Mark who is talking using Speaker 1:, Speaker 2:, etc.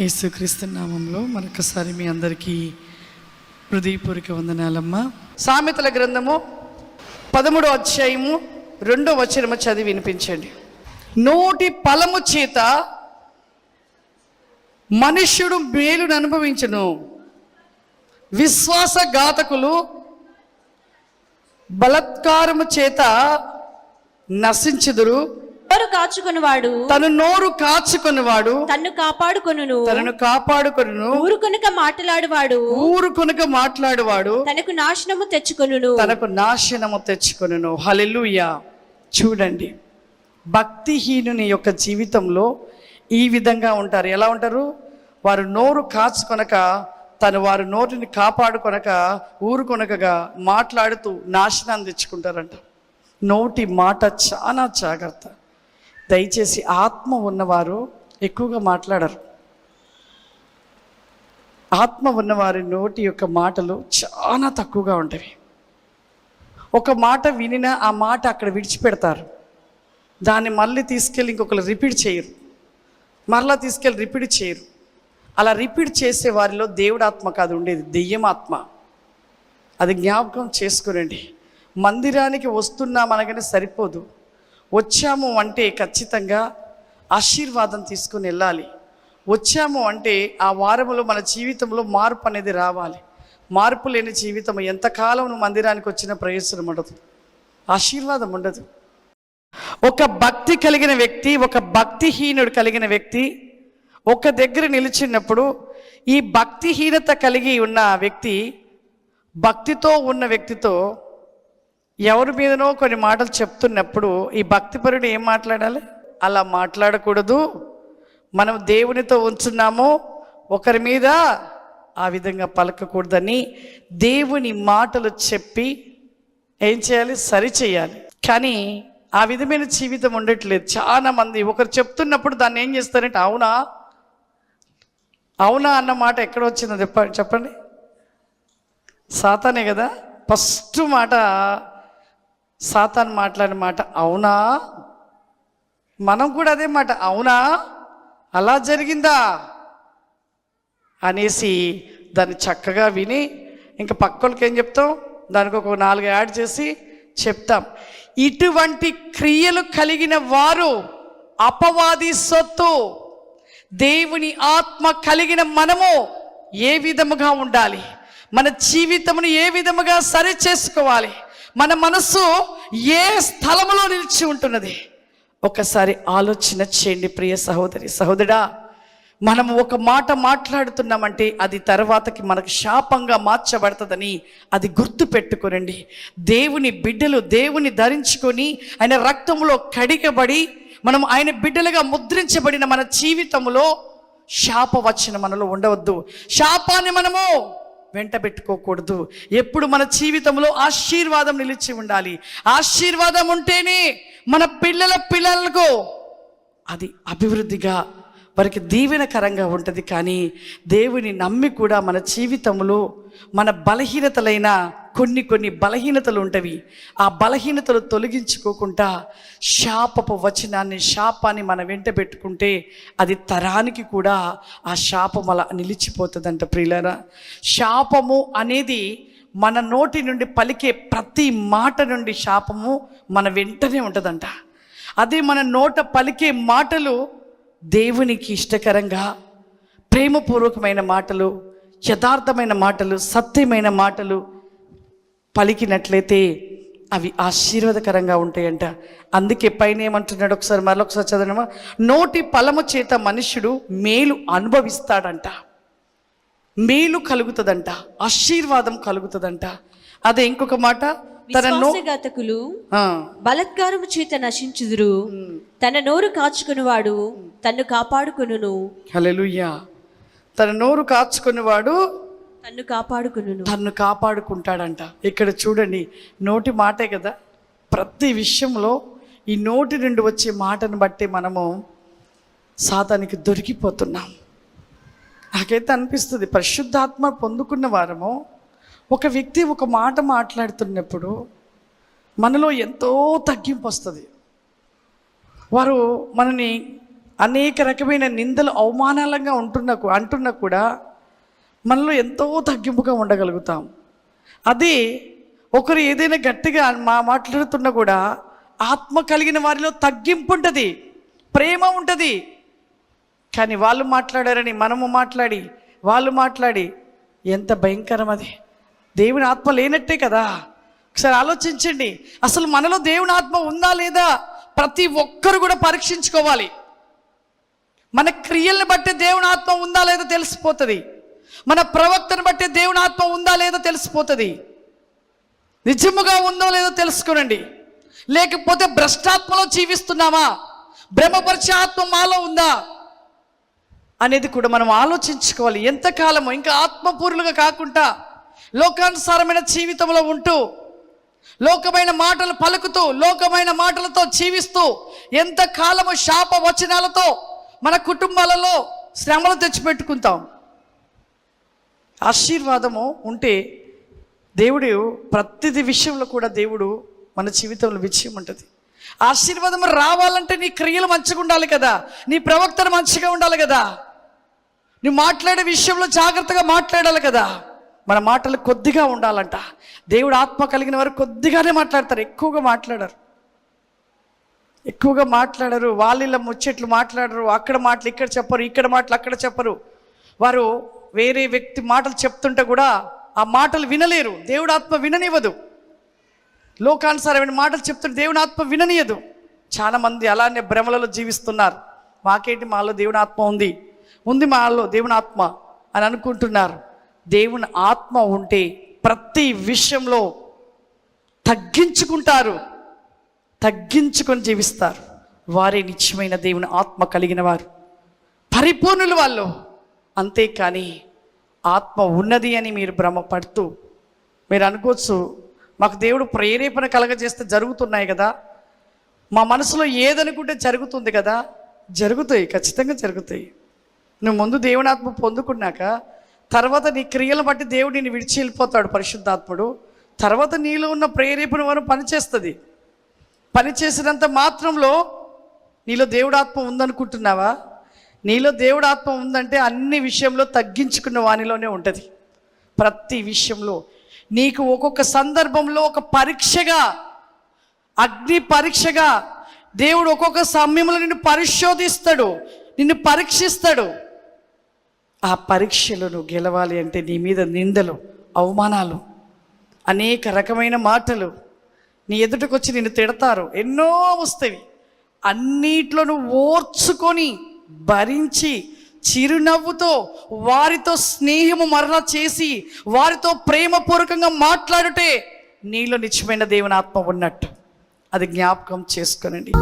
Speaker 1: యేసుక్రీస్తు నామంలో మరొకసారి మీ అందరికీ హృదయపూర్వక వందనాలమ్మా.
Speaker 2: సామెతల గ్రంథము 13వ అధ్యాయము 2వ వచనము చదివి వినిపించండి. నోటి ఫలము చేత మనుష్యుడు మేలును అనుభవించును, విశ్వాసఘాతకులు బలాత్కారము చేత నశించుదురు.
Speaker 3: నోరు కాచుకొనువాడు
Speaker 2: తన్ను కాపాడుకొనును.
Speaker 3: ఊరు కొనుక మాట్లాడువాడు
Speaker 2: తనకు నాశనము తెచ్చుకొనును. హల్లెలూయా. చూడండి, భక్తిహీనుని యొక్క జీవితంలో ఈ విధంగా ఉంటారు. ఎలా ఉంటారు? వారు నోరు కాచుకొనక వారు నోటిని కాపాడుకొనక ఊరుకొనకగా మాట్లాడుతూ నాశనాన్ని తెచ్చుకుంటారంట. నోటి మాట చాలా జాగ్రత్త. దయచేసి ఆత్మ ఉన్నవారు ఎక్కువగా మాట్లాడరు. ఆత్మ ఉన్నవారి నోటి యొక్క మాటలు చాలా తక్కువగా ఉంటాయి. ఒక మాట వినినా ఆ మాట అక్కడ విడిచిపెడతారు. దాన్ని మళ్ళీ తీసుకెళ్ళి ఇంకొకరు రిపీట్ చేయరు, మరలా తీసుకెళ్ళి రిపీట్ చేయరు. అలా రిపీట్ చేసే వారిలో దేవుడు ఆత్మ కాదు ఉండేది, దెయ్యం ఆత్మ. అది జ్ఞాపకం చేసుకునండి. మందిరానికి వస్తున్నామనగానే సరిపోదు. వచ్చాము అంటే ఖచ్చితంగా ఆశీర్వాదం తీసుకుని వెళ్ళాలి. వచ్చాము అంటే ఆ వారములో మన జీవితంలో మార్పు అనేది రావాలి. మార్పు లేని జీవితం ఎంతకాలం మందిరానికి వచ్చిన ప్రయోజనం ఉండదు, ఆశీర్వాదం ఉండదు. ఒక భక్తి కలిగిన వ్యక్తి, ఒక భక్తిహీనుడు కలిగిన వ్యక్తి ఒక దగ్గర నిలిచినప్పుడు ఈ భక్తిహీనత కలిగి ఉన్న వ్యక్తి భక్తితో ఉన్న వ్యక్తితో ఎవరి మీదనో కొన్ని మాటలు చెప్తున్నప్పుడు ఈ భక్తిపరుడు ఏం మాట్లాడాలి? అలా మాట్లాడకూడదు. మనం దేవునితో ఉంచున్నాము, ఒకరి మీద ఆ విధంగా పలకకూడదని దేవుని మాటలు చెప్పి ఏం చేయాలి? సరిచేయాలి. కానీ ఆ విధమైన జీవితం ఉండట్లేదు. చాలా మంది ఒకరు చెప్తున్నప్పుడు దాన్ని ఏం చేస్తారంటే అవునా అవునా అన్న మాట ఎక్కడ వచ్చిందో చెప్పండి. సాతానే కదా ఫస్ట్ మాట. సాతాన్ మాట్లాడిన మాట అవునా. మనం కూడా అదే మాట, అవునా అలా జరిగిందా అనేసి దాన్ని చక్కగా విని ఇంకా పక్కోళ్ళకి ఏం చెప్తాం, దానికి ఒక 4 యాడ్ చేసి చెప్తాం. ఇటువంటి క్రియలు కలిగిన వారు అపవాది సొత్తు. దేవుని ఆత్మ కలిగిన మనము ఏ విధముగా ఉండాలి, మన జీవితమును ఏ విధముగా సరి చేసుకోవాలి, మన మనస్సు ఏ స్థలములో నిలిచి ఉంటున్నది ఒకసారి ఆలోచన చేయండి. ప్రియ సహోదరి సహోదరా, మనము ఒక మాట మాట్లాడుతున్నామంటే అది తర్వాతకి మనకు శాపంగా మార్చబడుతుందని అది గుర్తు పెట్టుకోనండి. దేవుని బిడ్డలు దేవుని ధరించుకొని ఆయన రక్తంలో కడిగబడి మనం ఆయన బిడ్డలుగా ముద్రించబడిన మన జీవితంలో శాపవచనం మనలో ఉండవద్దు. శాపాన్ని మనము వెంట పెట్టుకోకూడదు. ఎప్పుడు మన జీవితంలో ఆశీర్వాదం నిలిచి ఉండాలి. ఆశీర్వాదం ఉంటేనే మన పిల్లలకు అది అభివృద్ధిగా వారికి దీవెనకరంగా ఉంటుంది. కానీ దేవుని నమ్మి కూడా మన జీవితంలో మన బలహీనతలైన కొన్ని బలహీనతలు ఉంటవి. ఆ బలహీనతలు తొలగించుకోకుండా శాపపు వచనాన్ని శాపాన్ని మన వెంట పెట్టుకుంటే అది తరానికి కూడా ఆ శాపం అలా నిలిచిపోతుందంట. ప్రియులారా, శాపము అనేది మన నోటి నుండి పలికే ప్రతి మాట నుండి శాపము మన వెంటనే ఉంటుందంట. అదే మన నోట పలికే మాటలు దేవునికి ఇష్టకరంగా ప్రేమపూర్వకమైన మాటలు, యథార్థమైన మాటలు, సత్యమైన మాటలు పలికినట్లయితే అవి ఆశీర్వాదకరంగా ఉంటాయంట. అందుకే పైన ఏమంటున్నాడు ఒకసారి మరొకసారి చదవడమా. నోటి ఫలము చేత మనుష్యుడు మేలు అనుభవిస్తాడంట, మేలు కలుగుతుందంట, ఆశీర్వాదం కలుగుతుందంట. అదే ఇంకొక మాట,
Speaker 3: విశ్వాసఘాతకులు బలాత్కారము చేత నశించుదురు, తన నోరు కాచుకునివాడు తన్ను కాపాడుకొనును.
Speaker 2: హల్లెలూయా. తన నోరు కాచుకునివాడు
Speaker 3: తన్ను
Speaker 2: కాపాడుకుంటాడంట. ఇక్కడ చూడండి, నోటి మాటే కదా ప్రతి విషయంలో. ఈ నోటి నుండి వచ్చే మాటను బట్టి మనము సాతానికి దొరికిపోతున్నాం. నాకైతే అనిపిస్తుంది, పరిశుద్ధాత్మ పొందుకున్న వారము ఒక వ్యక్తి ఒక మాట మాట్లాడుతున్నప్పుడు మనలో ఎంతో తగ్గింపు వస్తుంది. వారు మనని అనేక రకమైన నిందలు అవమానాలంగా అంటున్నా కూడా మనలో ఎంతో తగ్గింపుగా ఉండగలుగుతాం. అదే ఒకరు ఏదైనా గట్టిగా మాట్లాడుతున్నా కూడా ఆత్మ కలిగిన వారిలో తగ్గింపు ఉంటుంది, ప్రేమ ఉంటుంది. కానీ వాళ్ళు మాట్లాడారని మనము మాట్లాడి వాళ్ళు మాట్లాడి ఎంత భయంకరం అది. దేవుని ఆత్మ లేనట్టే కదా. ఒకసారి ఆలోచించండి, అసలు మనలో దేవుని ఆత్మ ఉందా లేదా ప్రతి ఒక్కరు కూడా పరీక్షించుకోవాలి. మన క్రియలను బట్టి దేవుని ఆత్మ ఉందా లేదా తెలిసిపోతుంది. మన ప్రవక్తను బట్టి దేవుని ఆత్మ ఉందా లేదా తెలిసిపోతుంది. నిజముగా ఉందో లేదో తెలుసుకోనండి. లేకపోతే భ్రష్టాత్మలో జీవిస్తున్నామా, భ్రమపరిచే ఆత్మ మాలో ఉందా అనేది కూడా మనం ఆలోచించుకోవాలి. ఎంతకాలము ఇంకా ఆత్మపూర్లుగా కాకుండా లోకానుసారమైన జీవితంలో ఉంటూ, లోకమైన మాటలు పలుకుతూ, లోకమైన మాటలతో జీవిస్తూ ఎంతకాలము శాప వచనాలతో మన కుటుంబాలలో శ్రమలు తెచ్చిపెట్టుకుంటాం. ఆశీర్వాదము ఉంటే దేవుడు ప్రతి విషయంలో కూడా దేవుడు మన జీవితంలో విజయం ఉంటుంది. ఆశీర్వాదం రావాలంటే నీ క్రియలు మంచిగా ఉండాలి కదా, నీ ప్రవక్తలు మంచిగా ఉండాలి కదా, నీ మాట్లాడే విషయంలో జాగ్రత్తగా మాట్లాడాలి కదా. మన మాటలు కొద్దిగా ఉండాలంట. దేవుడు ఆత్మ కలిగిన వారు కొద్దిగానే మాట్లాడతారు, ఎక్కువగా మాట్లాడరు. వాళ్ళ ముచ్చట్లు మాట్లాడరు. అక్కడ మాటలు ఇక్కడ చెప్పరు, ఇక్కడ మాటలు అక్కడ చెప్పరు. వారు వేరే వ్యక్తి మాటలు చెప్తుంటే కూడా ఆ మాటలు వినలేరు. దేవుడు ఆత్మ విననివ్వదు. లోకానుసారమైన మాటలు చెప్తుంటే దేవుని ఆత్మ విననీయదు. చాలామంది అలానే భ్రమలలో జీవిస్తున్నారు. మాకేంటి, మాలో దేవుని ఆత్మ ఉంది మాలో దేవుని ఆత్మ అని అనుకుంటున్నారు. దేవుని ఆత్మ ఉంటే ప్రతి విషయంలో తగ్గించుకొని జీవిస్తారు. వారే నిత్యమైన దేవుని ఆత్మ కలిగిన వారు, పరిపూర్ణులు వాళ్ళు. అంతేకాని ఆత్మ ఉన్నది అని మీరు భ్రమపడుతూ మీరు అనుకోవచ్చు, మాకు దేవుడు ప్రేరేపణ కలగజేస్తే జరుగుతున్నాయి కదా, మా మనసులో ఏదనుకుంటే జరుగుతుంది కదా. జరుగుతాయి, ఖచ్చితంగా జరుగుతాయి. నువ్వు ముందు దేవుని ఆత్మ పొందుకున్నాక తర్వాత నీ క్రియలను బట్టి దేవుడు నిన్ను విడిచి వెళ్ళిపోతాడు పరిశుద్ధాత్ముడు. తర్వాత నీలో ఉన్న ప్రేరేపణ వరకు పనిచేస్తుంది. పనిచేసినంత మాత్రంలో నీలో దేవుడు ఆత్మ ఉందనుకుంటున్నావా? నీలో దేవుడు ఆత్మ ఉందంటే అన్ని విషయంలో తగ్గించుకున్న వానిలోనే ఉంటుంది. ప్రతి విషయంలో నీకు ఒక్కొక్క సందర్భంలో ఒక పరీక్షగా, అగ్ని పరీక్షగా దేవుడు ఒక్కొక్క సమయంలో నిన్ను పరిశోధిస్తాడు, నిన్ను పరీక్షిస్తాడు. ఆ పరీక్షలు నువ్వు గెలవాలి అంటే నీ మీద నిందలు, అవమానాలు, అనేక రకమైన మాటలు నీ ఎదుటకొచ్చి నిన్ను తిడతారు, ఎన్నో వస్తాయి. అన్నిట్లో నువ్వు ఓర్చుకొని భరించి చిరునవ్వుతో వారితో స్నేహము మరలా చేసి వారితో ప్రేమపూర్వకంగా మాట్లాడుటే నీలో నిత్యమైన దేవుని ఆత్మ ఉన్నట్టు. అది జ్ఞాపకం చేసుకోనండి.